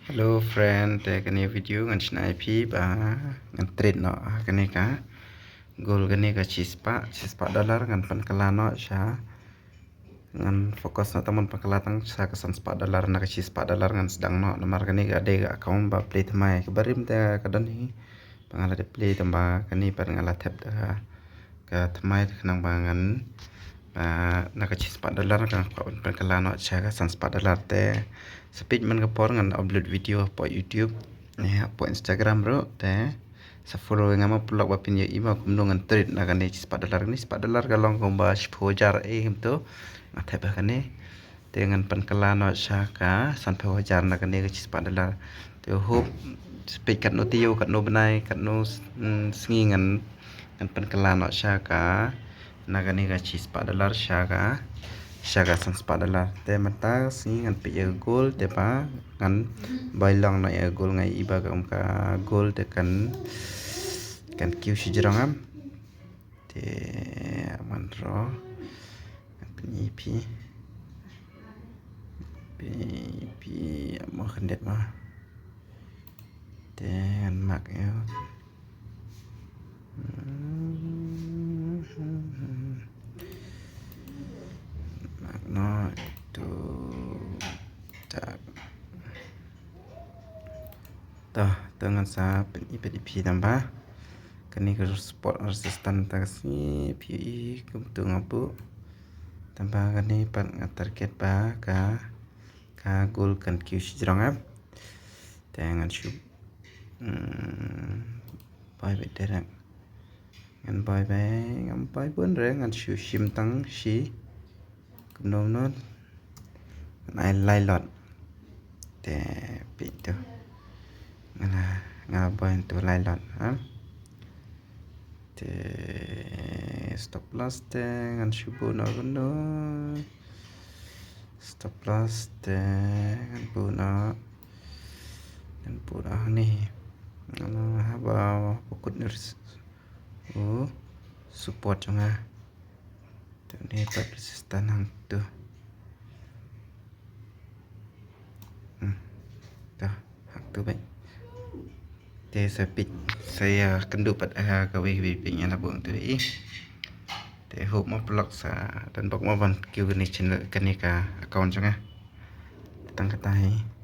Hello friend តែកនេះ video ងានឆ្នៃភីបាងាន trade ណោកនេះកា goal កនេះកាឈីស្ប៉ dollar ងានប៉ាន់កលាណោឆាងាន focus ណោតាមប៉ាន់កលាតាំងឆាកសាន់ស្ប៉ dollar ណាកឈីស្ប៉ dollar ងានស្ដាំងណោណាមកកនេះកាដេក account បា play ថ្មីកបរិមតែកដនេះបងឡា play តំបាកនេះប៉ាន់កលា tap កាថ្មីក្នុងបាងានណាកឈីស្ប៉ dollar កាប៉ាន់កលាណោឆាកសាន់ស្ប៉ dollar តែspeed มันก็พองัน upload video ปอ YouTube นะฮะปอ Instagram รอแต่sa follow ngam upload ba pin ya iba kumno ngan trade na kan ni $4 ka long kong ba 10,000 him to athe ba kan ni te ngan pan kala no sha ka san 10,000 na kan ni $4 te hope speed kat no tiyo kat no banai kat no sngi ngan pan kala no sha ka na kan ni $4 sha ka san $4 te mata sngi ngan pi goal te pa ngan bai long na goal ngai iba ka goal te kan kiu si jirang am te man ro ni pi mo khandet ma te an mak yo mak no tu tak dengan sa PDP tambah kini ke sport resistant tasi PE kumtung apu tambah kini pan target ba ka goal kan kiu sijrang ap dengan shu bai be derang ngan bai pun re ngan shu shim tang shi kumnom non nai lai lot te pi tu ngana bai tu lai lot ha te stop loss te ngan shubu na gundo stop loss te ngan puna ni ngana haba pokut nurs support jonga tu ni pat resistant hang tu hak tu baik te saya kendu pat ka we ping ana buang tu te hope mo blog sa dan bok mo ban kiu ni channel kan ni ka account jonga tang katai